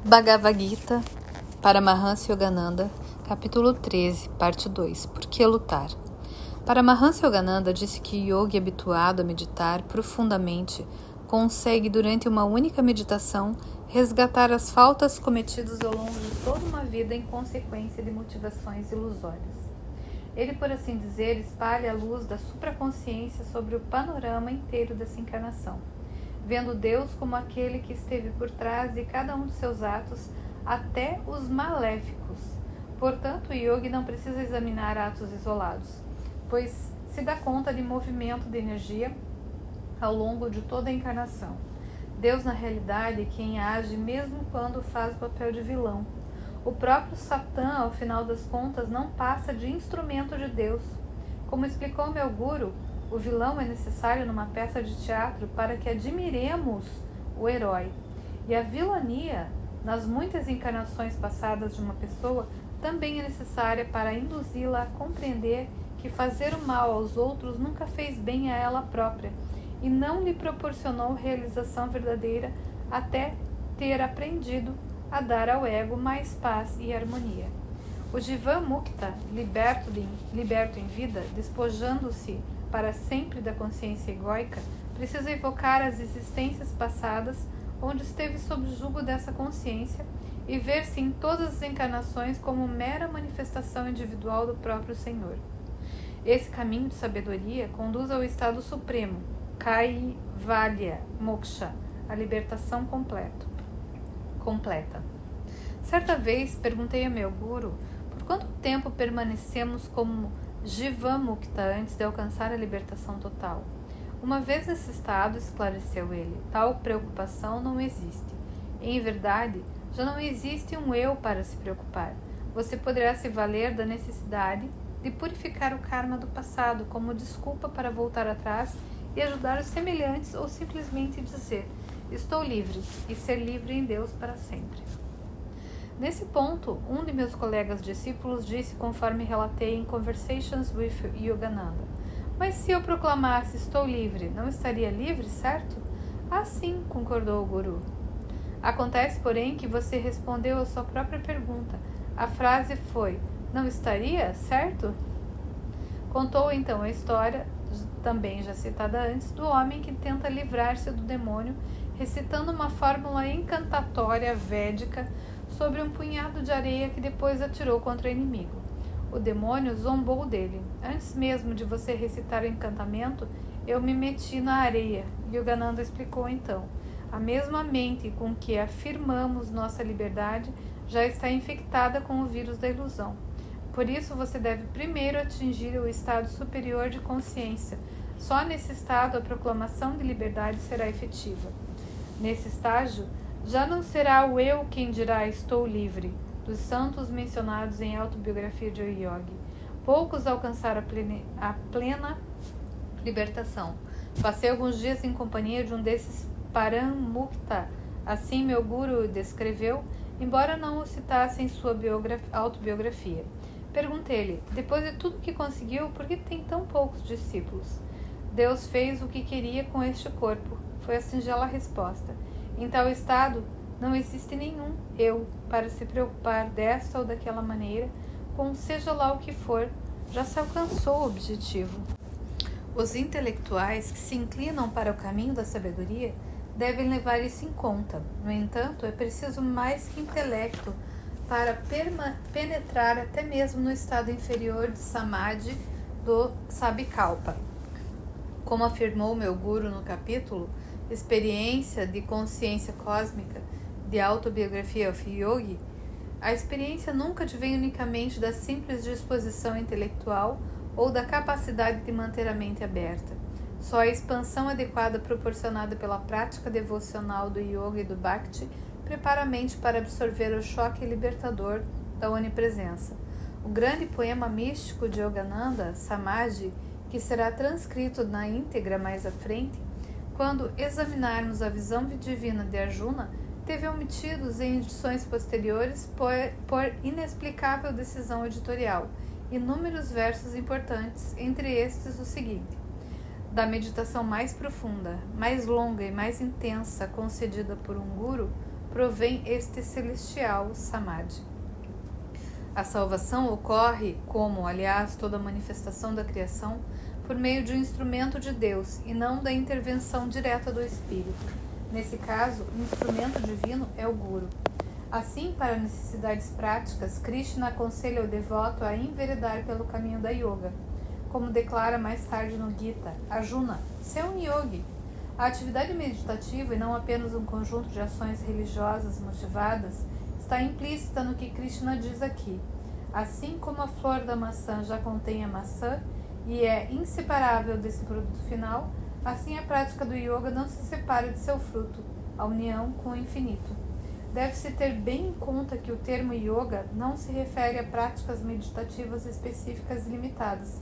Bhagavad Gita, Paramahansa Yogananda, capítulo 13, parte 2. Por que lutar? Paramahansa Yogananda disse que o yogi habituado a meditar profundamente consegue, durante uma única meditação, resgatar as faltas cometidas ao longo de toda uma vida em consequência de motivações ilusórias. Ele, por assim dizer, espalha a luz da supraconsciência sobre o panorama inteiro dessa encarnação, vendo Deus como aquele que esteve por trás de cada um de seus atos, até os maléficos. Portanto, o yogi não precisa examinar atos isolados, pois se dá conta de movimento de energia ao longo de toda a encarnação. Deus, na realidade, é quem age mesmo quando faz o papel de vilão. O próprio Satã, ao final das contas, não passa de instrumento de Deus. Como explicou meu guru, o vilão é necessário numa peça de teatro para que admiremos o herói. E a vilania, nas muitas encarnações passadas de uma pessoa, também é necessária para induzi-la a compreender que fazer o mal aos outros nunca fez bem a ela própria e não lhe proporcionou realização verdadeira até ter aprendido a dar ao ego mais paz e harmonia. O Jivan Mukta, liberto em vida, despojando-se para sempre da consciência egóica, precisa evocar as existências passadas onde esteve sob o jugo dessa consciência e ver-se em todas as encarnações como mera manifestação individual do próprio Senhor. Esse caminho de sabedoria conduz ao estado supremo, Kaivalya Moksha, a libertação completa. Certa vez perguntei a meu guru por quanto tempo permanecemos como Jivan Mukta antes de alcançar a libertação total. Uma vez nesse estado, esclareceu ele, tal preocupação não existe. Em verdade, já não existe um eu para se preocupar. Você poderá se valer da necessidade de purificar o karma do passado como desculpa para voltar atrás e ajudar os semelhantes ou simplesmente dizer, estou livre, e ser livre em Deus para sempre. Nesse ponto, um de meus colegas discípulos disse, conforme relatei em Conversations with Yogananda, mas se eu proclamasse estou livre, não estaria livre, certo? Ah, sim, concordou o guru. Acontece, porém, que você respondeu a sua própria pergunta. A frase foi, não estaria, certo? Contou então a história, também já citada antes, do homem que tenta livrar-se do demônio, recitando uma fórmula encantatória védica sobre um punhado de areia que depois atirou contra o inimigo. O demônio zombou dele. Antes mesmo de você recitar o encantamento, eu me meti na areia. Yogananda explicou então. A mesma mente com que afirmamos nossa liberdade já está infectada com o vírus da ilusão. Por isso você deve primeiro atingir o estado superior de consciência. Só nesse estado a proclamação de liberdade será efetiva. Nesse estágio, já não será o eu quem dirá estou livre, dos santos mencionados em Autobiografia de Yogi. Poucos alcançaram a plena libertação. Passei alguns dias em companhia de um desses Paramukta, assim meu guru o descreveu, embora não o citasse em sua autobiografia. Perguntei-lhe, depois de tudo que conseguiu, por que tem tão poucos discípulos? Deus fez o que queria com este corpo, foi a singela resposta. Em tal estado, não existe nenhum eu para se preocupar desta ou daquela maneira, com seja lá o que for, já se alcançou o objetivo. Os intelectuais que se inclinam para o caminho da sabedoria devem levar isso em conta. No entanto, é preciso mais que intelecto para penetrar até mesmo no estado inferior de Samadhi do Sabikalpa. Como afirmou meu guru no capítulo Experiência de Consciência Cósmica de Autobiografia of Yogi, a experiência nunca advém unicamente da simples disposição intelectual ou da capacidade de manter a mente aberta. Só a expansão adequada proporcionada pela prática devocional do yoga e do bhakti prepara a mente para absorver o choque libertador da onipresença. O grande poema místico de Yogananda, Samadhi, que será transcrito na íntegra mais à frente, quando examinarmos a visão divina de Arjuna, teve omitidos em edições posteriores por inexplicável decisão editorial, inúmeros versos importantes, entre estes o seguinte: da meditação mais profunda, mais longa e mais intensa concedida por um guru, provém este celestial Samadhi. A salvação ocorre, como, aliás, toda manifestação da criação, por meio de um instrumento de Deus e não da intervenção direta do Espírito. Nesse caso, o instrumento divino é o Guru. Assim, para necessidades práticas, Krishna aconselha o devoto a enveredar pelo caminho da yoga. Como declara mais tarde no Gita, Arjuna, se é um yogi. A atividade meditativa, e não apenas um conjunto de ações religiosas motivadas, está implícita no que Krishna diz aqui. Assim como a flor da maçã já contém a maçã e é inseparável desse produto final, assim a prática do yoga não se separa de seu fruto, a união com o infinito. Deve-se ter bem em conta que o termo yoga não se refere a práticas meditativas específicas e limitadas,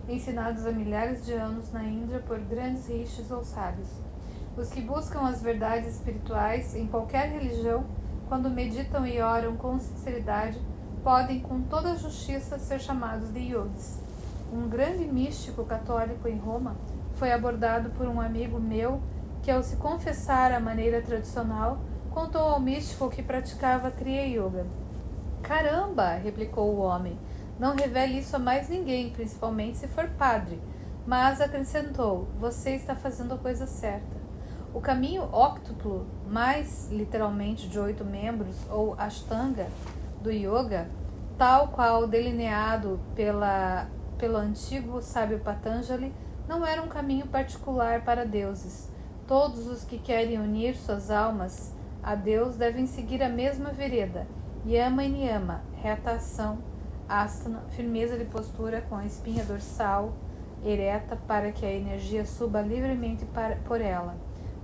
ensinadas há milhares de anos na Índia por grandes rishis ou sábios. Os que buscam as verdades espirituais em qualquer religião, quando meditam e oram com sinceridade, podem com toda a justiça ser chamados de yogis. Um grande místico católico em Roma foi abordado por um amigo meu que, ao se confessar à maneira tradicional, contou ao místico que praticava Kriya Yoga. Caramba! Replicou o homem. Não revele isso a mais ninguém, principalmente se for padre. Mas acrescentou, você está fazendo a coisa certa. O caminho óctuplo, mais literalmente de 8 membros, ou Ashtanga, do Yoga, tal qual delineado pelo antigo sábio Patanjali, não era um caminho particular para deuses. Todos os que querem unir suas almas a Deus devem seguir a mesma vereda, Yama e Niyama, reta ação, Asana, firmeza de postura com a espinha dorsal ereta para que a energia suba livremente por ela.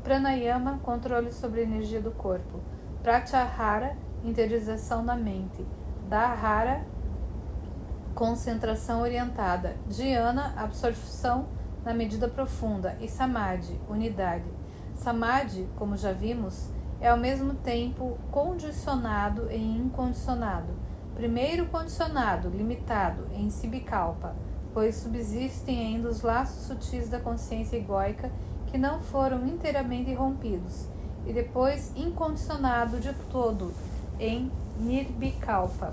Pranayama, controle sobre a energia do corpo. Pratyahara, interiorização da mente. Dharana, concentração orientada. Dhyana, absorção na medida profunda. E Samadhi, unidade. Samadhi, como já vimos, é ao mesmo tempo condicionado e incondicionado. Primeiro condicionado, limitado, em Sibikalpa, pois subsistem ainda os laços sutis da consciência egóica que não foram inteiramente rompidos, e depois incondicionado de todo, em Nirbikalpa.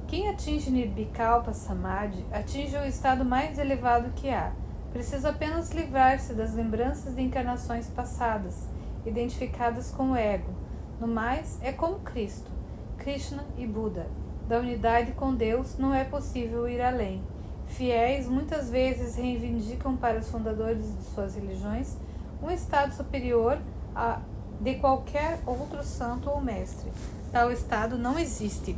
Quem atinge Nirbikalpa Samadhi atinge o estado mais elevado que há. Precisa apenas livrar-se das lembranças de encarnações passadas, identificadas com o ego. No mais, é como Cristo, Krishna e Buda. Da unidade com Deus não é possível ir além. Fiéis muitas vezes reivindicam para os fundadores de suas religiões um estado superior a de qualquer outro santo ou mestre. Tal estado não existe.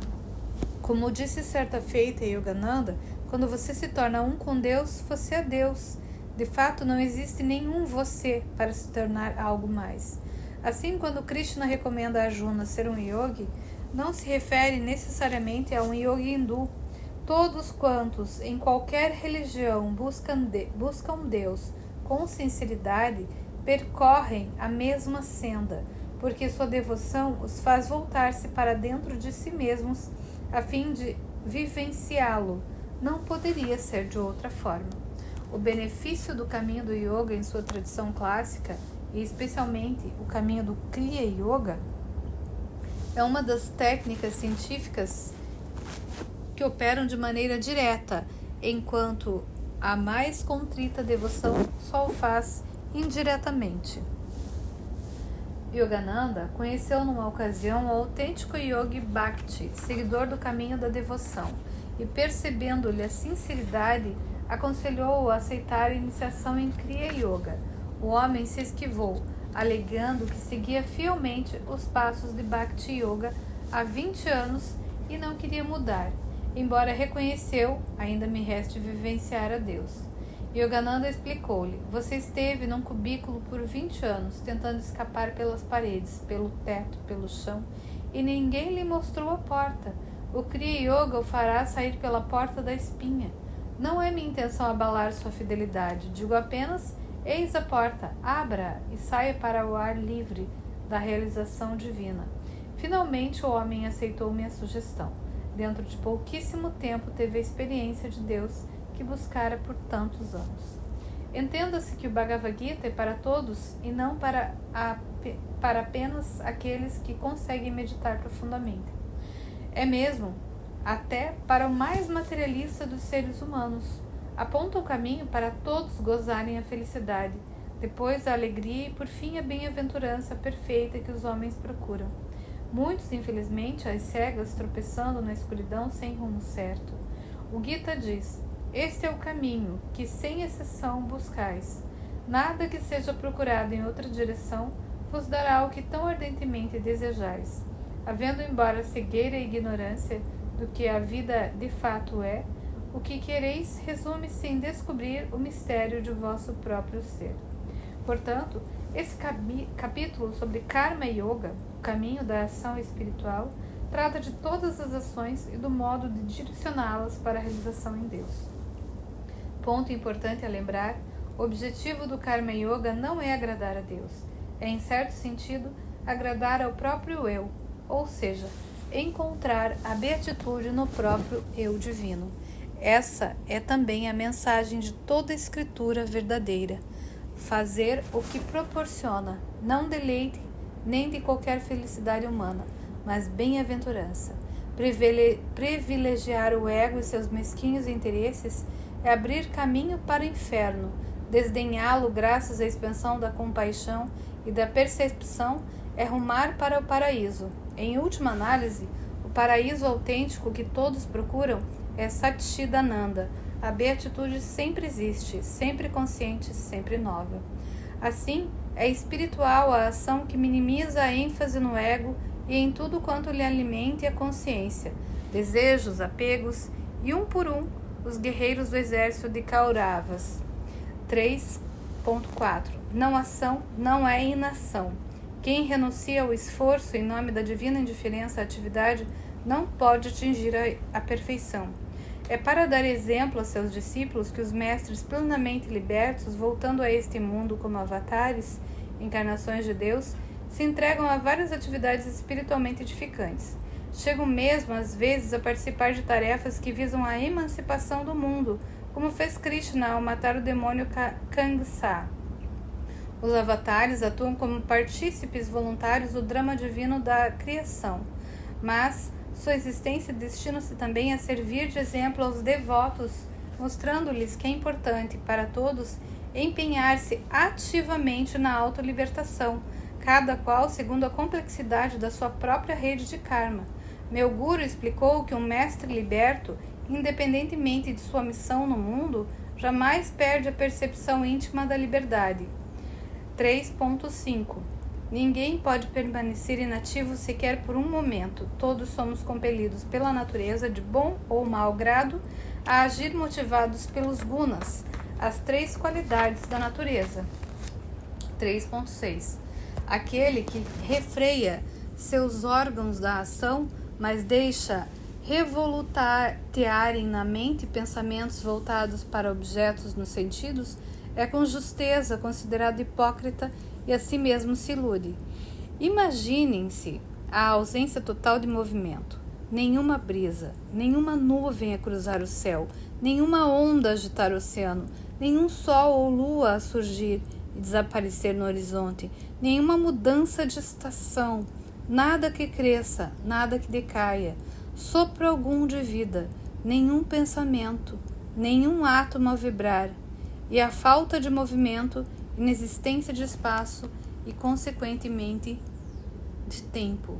Como disse certa feita Yogananda, quando você se torna um com Deus, você é Deus. De fato, não existe nenhum você para se tornar algo mais. Assim, quando Krishna recomenda a Arjuna ser um yogi, não se refere necessariamente a um yogi hindu. Todos quantos, em qualquer religião, buscam Deus com sinceridade, percorrem a mesma senda, porque sua devoção os faz voltar-se para dentro de si mesmos, a fim de vivenciá-lo. Não poderia ser de outra forma. O benefício do caminho do yoga em sua tradição clássica, e especialmente o caminho do Kriya Yoga, é uma das técnicas científicas que operam de maneira direta, enquanto a mais contrita devoção só o faz indiretamente. Yogananda conheceu numa ocasião o autêntico yogi Bhakti, seguidor do caminho da devoção, e percebendo-lhe a sinceridade, aconselhou-o a aceitar a iniciação em Kriya Yoga. O homem se esquivou, alegando que seguia fielmente os passos de Bhakti Yoga há 20 anos e não queria mudar, embora reconheceu, ainda me reste vivenciar a Deus. Yogananda explicou-lhe, você esteve num cubículo por 20 anos, tentando escapar pelas paredes, pelo teto, pelo chão, e ninguém lhe mostrou a porta. O Kriya Yoga o fará sair pela porta da espinha. Não é minha intenção abalar sua fidelidade, digo apenas, eis a porta, abra e saia para o ar livre da realização divina. Finalmente o homem aceitou minha sugestão. Dentro de pouquíssimo tempo teve a experiência de Deus que buscara por tantos anos. Entenda-se que o Bhagavad Gita é para todos e não para para apenas aqueles que conseguem meditar profundamente. É mesmo até para o mais materialista dos seres humanos. Aponta o caminho para todos gozarem a felicidade, depois a alegria e por fim a bem-aventurança perfeita que os homens procuram. Muitos, infelizmente, às cegas, tropeçando na escuridão sem rumo certo. O Gita diz: este é o caminho que, sem exceção, buscais. Nada que seja procurado em outra direção vos dará o que tão ardentemente desejais. Havendo embora cegueira e ignorância do que a vida de fato é, o que quereis resume-se em descobrir o mistério de vosso próprio ser. Portanto, esse capítulo sobre Karma Yoga, o caminho da ação espiritual, trata de todas as ações e do modo de direcioná-las para a realização em Deus. Ponto importante a lembrar: o objetivo do Karma Yoga não é agradar a Deus, é, em certo sentido, agradar ao próprio eu, ou seja, encontrar a beatitude no próprio eu divino. Essa é também a mensagem de toda a escritura verdadeira: fazer o que proporciona, não deleite nem de qualquer felicidade humana, mas bem-aventurança. Privilegiar o ego e seus mesquinhos interesses é abrir caminho para o inferno. Desdenhá-lo graças à expansão da compaixão e da percepção é rumar para o paraíso. Em última análise, o paraíso autêntico que todos procuram é Satchidananda. A beatitude sempre existe, sempre consciente, sempre nova. Assim, é espiritual a ação que minimiza a ênfase no ego e em tudo quanto lhe alimente a consciência, desejos, apegos, e um por um, os guerreiros do exército de Kauravas. 3.4 Não ação não é inação. Quem renuncia ao esforço em nome da divina indiferença à atividade não pode atingir a perfeição. É para dar exemplo a seus discípulos que os mestres plenamente libertos, voltando a este mundo como avatares, encarnações de Deus, se entregam a várias atividades espiritualmente edificantes. Chegam mesmo, às vezes, a participar de tarefas que visam a emancipação do mundo, como fez Krishna ao matar o demônio Kangsa. Os avatares atuam como partícipes voluntários do drama divino da criação, mas sua existência destina-se também a servir de exemplo aos devotos, mostrando-lhes que é importante para todos empenhar-se ativamente na autolibertação, cada qual segundo a complexidade da sua própria rede de karma. Meu guru explicou que um mestre liberto, independentemente de sua missão no mundo, jamais perde a percepção íntima da liberdade. 3.5 Ninguém pode permanecer inativo sequer por um momento. Todos somos compelidos pela natureza, de bom ou mau grado, a agir motivados pelos gunas, as três qualidades da natureza. 3.6 Aquele que refreia seus órgãos da ação, mas deixa revolutearem na mente pensamentos voltados para objetos nos sentidos, é com justeza considerado hipócrita e a si mesmo se ilude. Imaginem-se a ausência total de movimento. Nenhuma brisa, nenhuma nuvem a cruzar o céu, nenhuma onda a agitar o oceano, nenhum sol ou lua a surgir e desaparecer no horizonte, nenhuma mudança de estação, nada que cresça, nada que decaia, sopro algum de vida, nenhum pensamento, nenhum átomo a vibrar, e a falta de movimento, inexistência de espaço e, consequentemente, de tempo.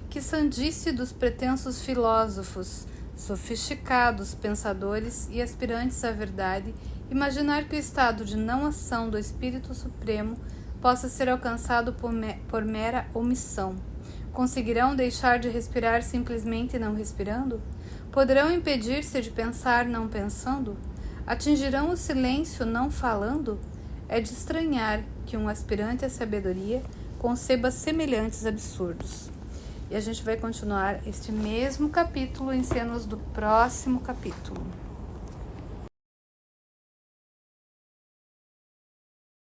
Que sandice dos pretensos filósofos, sofisticados pensadores e aspirantes à verdade, imaginar que o estado de não ação do Espírito Supremo possa ser alcançado por mera omissão. Conseguirão deixar de respirar simplesmente não respirando? Poderão impedir-se de pensar não pensando? Atingirão o silêncio não falando? É de estranhar que um aspirante à sabedoria conceba semelhantes absurdos. E a gente vai continuar este mesmo capítulo em cenas do próximo capítulo.